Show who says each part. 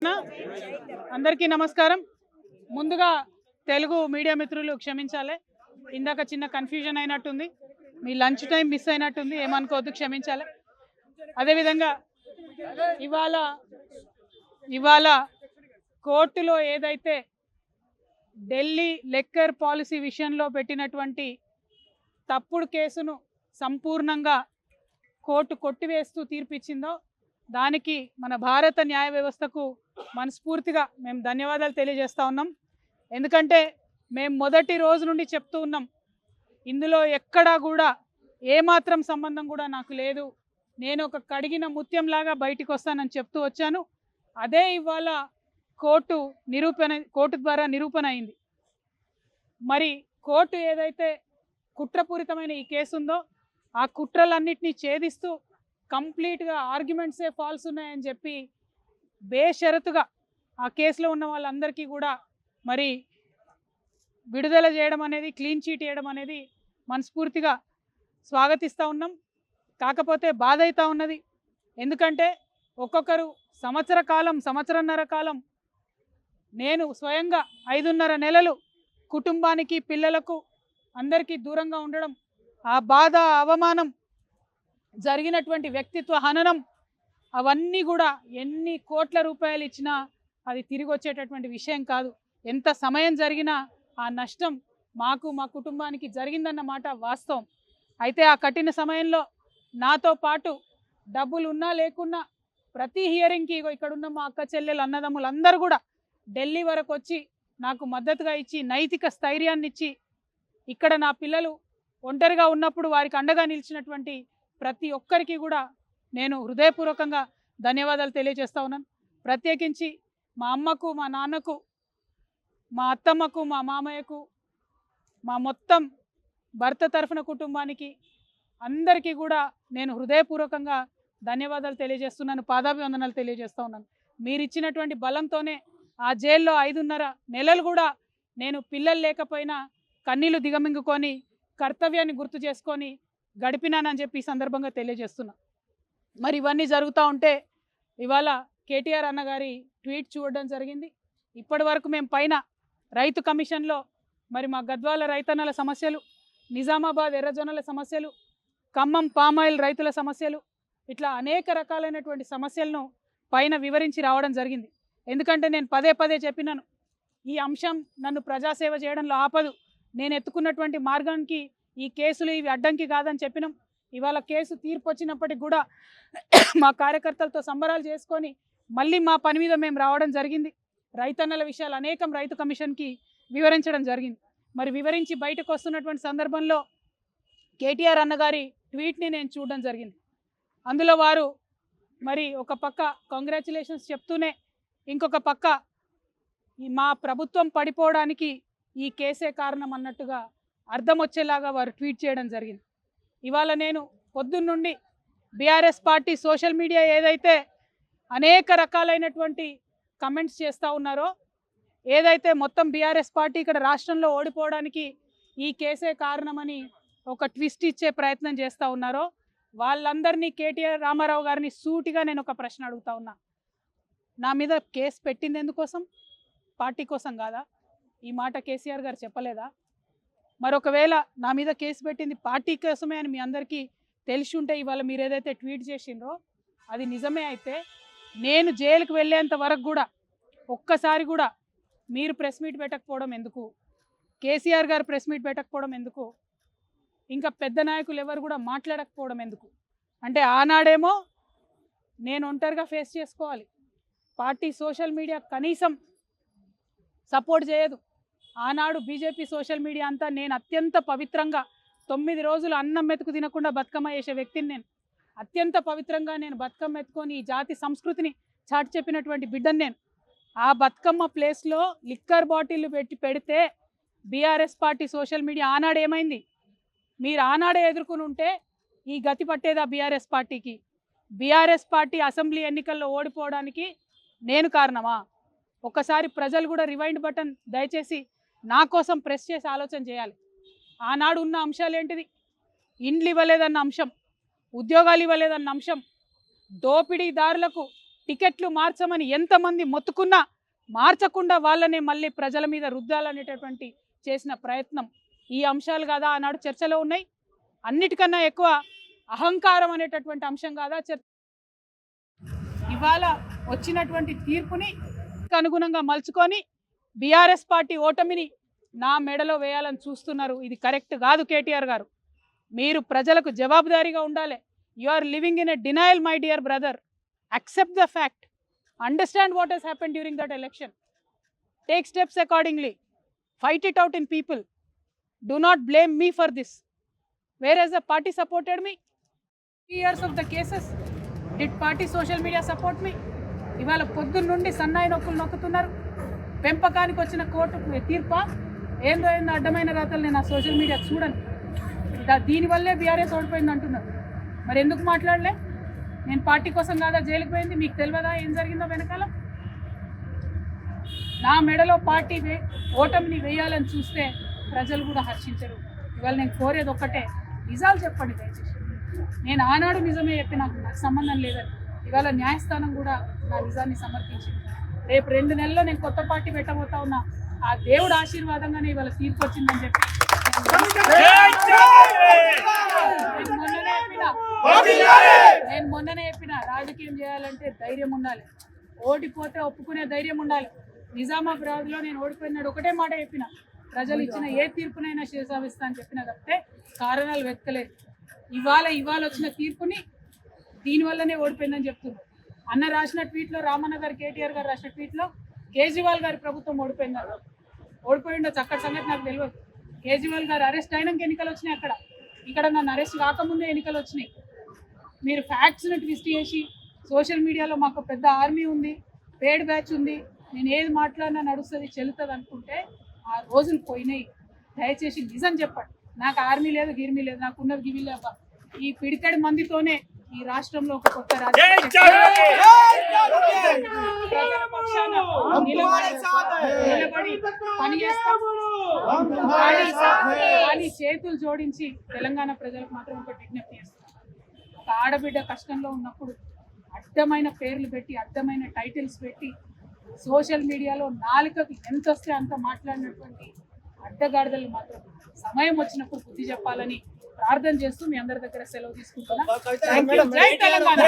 Speaker 1: అందరికీ నమస్కారం. ముందుగా తెలుగు మీడియా మిత్రులు క్షమించాలి, ఇందాక చిన్న కన్ఫ్యూజన్ అయినట్టుంది, మీ లంచ్ టైం మిస్ అయినట్టుంది, ఏమనుకోవద్దు, క్షమించాలి. అదేవిధంగా ఇవాళ కోర్టులో ఏదైతే ఢిల్లీ లిక్కర్ పాలసీ విషయంలో పెట్టినటువంటి తప్పుడు కేసును సంపూర్ణంగా కోర్టు కొట్టివేస్తూ తీర్పిచ్చిందో దానికి మన భారత న్యాయ వ్యవస్థకు మనస్ఫూర్తిగా మేము ధన్యవాదాలు తెలియజేస్తూ ఉన్నాం. ఎందుకంటే మేము మొదటి రోజు నుండి చెప్తూ ఉన్నాం, ఇందులో ఎక్కడా కూడా ఏమాత్రం సంబంధం కూడా నాకు లేదు, నేను ఒక కడిగిన ముత్యంలాగా బయటికి వస్తానని చెప్తూ వచ్చాను. అదే ఇవాళ కోర్టు ద్వారా నిరూపణ అయింది. మరి కోర్టు ఏదైతే కుట్రపూరితమైన ఈ కేసు ఉందో ఆ కుట్రలన్నింటినీ ఛేదిస్తూ కంప్లీట్గా ఆర్గ్యుమెంట్సే ఫాల్స్ ఉన్నాయని చెప్పి బేషరతుగా ఆ కేసులో ఉన్న వాళ్ళందరికీ కూడా మరి విడుదల చేయడం అనేది, క్లీన్ చీట్ చేయడం అనేది మనస్ఫూర్తిగా స్వాగతిస్తూ ఉన్నాం. కాకపోతే బాధ అవుతూ ఉన్నది, ఎందుకంటే ఒక్కొక్కరు సంవత్సరన్నర కాలం నేను స్వయంగా 5.5 నెలలు కుటుంబానికి, పిల్లలకు, అందరికీ దూరంగా ఉండడం, ఆ బాధ, అవమానం, జరిగినటువంటి వ్యక్తిత్వ హననం, అవన్నీ కూడా ఎన్ని కోట్ల రూపాయలు ఇచ్చినా అది తిరిగి వచ్చేటటువంటి విషయం కాదు. ఎంత సమయం జరిగినా ఆ నష్టం మాకు, మా కుటుంబానికి జరిగిందన్న మాట వాస్తవం. అయితే ఆ కఠిన సమయంలో నాతో పాటు డబ్బులు ఉన్నా లేకున్నా ప్రతి హియరింగ్కి ఇక్కడున్న మా అక్క చెల్లెలు, అన్నదమ్ములు అందరూ కూడా ఢిల్లీ వరకు వచ్చి నాకు మద్దతుగా ఇచ్చి, నైతిక స్థైర్యాన్ని ఇచ్చి, ఇక్కడ నా పిల్లలు ఒంటరిగా ఉన్నప్పుడు వారికి అండగా నిలిచినటువంటి ప్రతి ఒక్కరికి కూడా నేను హృదయపూర్వకంగా ధన్యవాదాలు తెలియజేస్తా ఉన్నాను. ప్రత్యేకించి మా అమ్మకు, మా నాన్నకు, మా అత్తమ్మకు, మా మామయ్యకు, మా మొత్తం భర్త తరఫున కుటుంబానికి అందరికీ కూడా నేను హృదయపూర్వకంగా ధన్యవాదాలు తెలియజేస్తున్నాను, పాదాభివందనాలు తెలియజేస్తూ ఉన్నాను. మీరు ఇచ్చినటువంటి బలంతోనే ఆ జైల్లో 5.5 నెలలు కూడా నేను పిల్లలు లేకపోయినా కన్నీళ్లు దిగమింగుకొని కర్తవ్యాన్ని గుర్తు చేసుకొని గడిపినానని చెప్పి ఈ సందర్భంగా తెలియజేస్తున్నా. మరి ఇవన్నీ జరుగుతూ ఉంటే ఇవాళ కేటీఆర్ అన్నగారి ట్వీట్ చూడడం జరిగింది. ఇప్పటి వరకు మేము పైన రైతు కమిషన్లో మరి మా గద్వాల రైతన్నల సమస్యలు, నిజామాబాద్ ఎర్రజొన్నల సమస్యలు, ఖమ్మం పామాయిల్ రైతుల సమస్యలు, ఇట్లా అనేక రకాలైనటువంటి సమస్యలను పైన వివరించి రావడం జరిగింది. ఎందుకంటే నేను పదే పదే చెప్పినాను, ఈ అంశం నన్ను ప్రజాసేవ చేయడంలో ఆపదు, నేను ఎత్తుకున్నటువంటి మార్గానికి ఈ కేసులు ఇవి అడ్డంకి కాదని చెప్పినాం. ఇవాళ కేసు తీర్పు వచ్చినప్పటికి కూడా మా కార్యకర్తలతో సంబరాలు చేసుకొని మళ్ళీ మా పని మీద మేము రావడం జరిగింది. రైతన్నల విషయాలు అనేకం రైతు కమిషన్కి వివరించడం జరిగింది. మరి వివరించి బయటకు వస్తున్నటువంటి సందర్భంలో కేటీఆర్ అన్నగారి ట్వీట్ని నేను చూడడం జరిగింది. అందులో వారు మరి ఒక పక్క కంగ్రాచులేషన్స్ చెప్తూనే ఇంకొక పక్క మా ప్రభుత్వం పడిపోవడానికి ఈ కేసే కారణం అన్నట్టుగా అర్థం వచ్చేలాగా వారు ట్వీట్ చేయడం జరిగింది. ఇవాళ నేను పొద్దున్నుండి బీఆర్ఎస్ పార్టీ సోషల్ మీడియా ఏదైతే అనేక రకాలైనటువంటి కమెంట్స్ చేస్తూ ఉన్నారో, ఏదైతే మొత్తం బీఆర్ఎస్ పార్టీ ఇక్కడ రాష్ట్రంలో ఓడిపోవడానికి ఈ కేసే కారణమని ఒక ట్విస్ట్ ఇచ్చే ప్రయత్నం చేస్తూ ఉన్నారో, వాళ్ళందరినీ కేటీఆర్ రామారావు గారిని సూటిగా నేను ఒక ప్రశ్న అడుగుతా ఉన్నా. నా మీద కేసు పెట్టింది ఎందుకోసం? పార్టీ కోసం కాదా? ఈ మాట కేసీఆర్ గారు చెప్పలేదా? మరొకవేళ నా మీద కేసు పెట్టింది పార్టీ కోసమే అని మీ అందరికీ తెలిసి ఉంటే ఇవాళ మీరు ఏదైతే ట్వీట్ చేసిండ్రో అది నిజమే అయితే నేను జైలుకు వెళ్ళేంత వరకు కూడా ఒక్కసారి కూడా మీరు ప్రెస్ మీట్ పెట్టకపోవడం ఎందుకు? కేసీఆర్ గారు ప్రెస్ మీట్ పెట్టకపోవడం ఎందుకు? ఇంకా పెద్ద నాయకులు ఎవరు కూడా మాట్లాడకపోవడం ఎందుకు? అంటే ఆనాడేమో నేను ఒంటరిగా ఫేస్ చేసుకోవాలి, పార్టీ సోషల్ మీడియా కనీసం సపోర్ట్ చేయదు. ఆనాడు బీజేపీ సోషల్ మీడియా అంతా నేను అత్యంత పవిత్రంగా 9 రోజులు అన్నం మెతుకు తినకుండా బతుకమ్మ చేసే వ్యక్తిని నేను. అత్యంత పవిత్రంగా నేను బతుకమ్మ ఎత్తుకొని ఈ జాతి సంస్కృతిని చాటి చెప్పినటువంటి బిడ్డను నేను. ఆ బతుకమ్మ ప్లేస్లో లిక్కర్ బాటిల్ పెడితే బీఆర్ఎస్ పార్టీ సోషల్ మీడియా ఆనాడు ఏమైంది? మీరు ఆనాడే ఎదుర్కొని ఉంటే ఈ గతి పట్టేదా బీఆర్ఎస్ పార్టీకి? బీఆర్ఎస్ పార్టీ అసెంబ్లీ ఎన్నికల్లో ఓడిపోవడానికి నేను కారణమా? ఒకసారి ప్రజలు కూడా రివైండ్ బటన్ దయచేసి నా కోసం ప్రెస్ చేసి ఆలోచన చేయాలి. ఆనాడు ఉన్న అంశాలు ఏంటిది? ఇండ్లు ఇవ్వలేదన్న అంశం, ఉద్యోగాలు ఇవ్వలేదన్న అంశం, దోపిడీదారులకు టికెట్లు మార్చమని ఎంతమంది మొత్తుకున్నా మార్చకుండా వాళ్ళనే మళ్ళీ ప్రజల మీద రుద్దాలనేటటువంటి చేసిన ప్రయత్నం ఈ అంశాలు కాదా ఆనాడు చర్చలో ఉన్నాయి. అన్నిటికన్నా ఎక్కువ అహంకారం అనేటటువంటి అంశం కాదా చర్చ. ఇవాళ వచ్చినటువంటి తీర్పుని అనుగుణంగా మలుచుకొని బీఆర్ఎస్ పార్టీ ఓటమిని నా మెడలో వేయాలని చూస్తున్నారు. ఇది కరెక్ట్ కాదు. కేటీఆర్ గారు, మీరు ప్రజలకు జవాబుదారీగా ఉండాలి. You are living in a denial my dear brother. accept the fact, understand what has happened during that election, take steps accordingly, fight it out in people, do not blame me for this. Whereas the party supported me 3 years of the cases, did party social media support me? ఇవాళ పొద్దున్న నుండి సన్నాయి నొక్కులు నొక్కుతున్నారు. పెంపకానికి వచ్చిన court తీర్ప ఏందో అడ్డమైన రాతలు నేను ఆ సోషల్ మీడియా చూడను. దీనివల్లే బీఆర్ఎస్ ఓడిపోయింది అంటున్నారు. మరి ఎందుకు మాట్లాడలే? నేను పార్టీ కోసం కాదా జైలుకి పోయింది? మీకు తెలియదా ఏం జరిగిందో వెనకాల? నా మెడలో పార్టీ ఓటమిని వేయాలని చూస్తే ప్రజలు కూడా హర్షించరు. ఇవాళ నేను కోరేది ఒక్కటే, నిజాలు చెప్పండి దయచేసి. నేను ఆనాడు నిజమే చెప్పి నాకు సంబంధం లేదని ఇవాళ న్యాయస్థానం కూడా నా నిజాన్ని సమర్పించింది. రేపు 2 నెలల్లో నేను కొత్త పార్టీ పెట్టబోతా ఉన్నా. ఆ దేవుడు ఆశీర్వాదంగానే ఇవాళ తీర్పు వచ్చిందని చెప్పి నేను మొన్ననే చెప్పిన, రాజకీయం చేయాలంటే ధైర్యం ఉండాలి, ఓడిపోతే ఒప్పుకునే ధైర్యం ఉండాలి. నిజామాబాద్లో నేను ఓడిపోయినాడు ఒకటే మాట చెప్పిన, ప్రజలు ఇచ్చిన ఏ తీర్పునైనా శిరసావిస్తా అని చెప్పిన తప్పితే కారణాలు వెతకలేదు. ఇవాళ వచ్చిన తీర్పుని దీనివల్లనే ఓడిపోయిందని చెప్తున్నారు. అన్న రాసిన ట్వీట్లో, రామన్న గారు కేటీఆర్ గారు రాసిన ట్వీట్లో కేజ్రీవాల్ గారి ప్రభుత్వం ఓడిపోయిందన్నారు. ఓడిపోయిండొచ్చు, అక్కడ సంగతి నాకు తెలియదు. కేజ్రీవాల్ గారు అరెస్ట్ అయినాక ఎన్నికలు వచ్చినాయి. ఇక్కడ నన్ను అరెస్ట్ కాకముందే ఎన్నికలు వచ్చినాయి. మీరు ఫ్యాక్ట్స్ని ట్విస్ట్ చేసి సోషల్ మీడియాలో మాకు పెద్ద ఆర్మీ ఉంది, పేడ్ బ్యాచ్ ఉంది, నేను ఏది మాట్లాడినా నడుస్తుంది చెల్లుతుంది అనుకుంటే ఆ రోజులు పోయినాయి. దయచేసి నిజం చెప్పండి. నాకు ఆర్మీ లేదు, గిర్మీ లేదు, నాకు ఉన్నది గివి లేక ఈ పిడికడి మందితోనే ఈ రాష్ట్రంలో ఒక కొత్త రాజకీయ నిలబడి పనిచేస్తాం. కానీ చేతులు జోడించి తెలంగాణ ప్రజలకు మాత్రం ఒక విజ్ఞప్తి చేస్తాం. ఒక ఆడబిడ్డ కష్టంలో ఉన్నప్పుడు అడ్డమైన పేర్లు పెట్టి, అడ్డమైన టైటిల్స్ పెట్టి, సోషల్ మీడియాలో నాలుకకు ఎంత వస్తే అంత మాట్లాడినటువంటి అడ్డగాడిదలు మాత్రం సమయం వచ్చినప్పుడు బుద్ధి చెప్పాలని ప్రార్థన చేస్తూ మీ అందరి దగ్గర సెలవు తీసుకుంటున్నా. జై తెలంగాణ.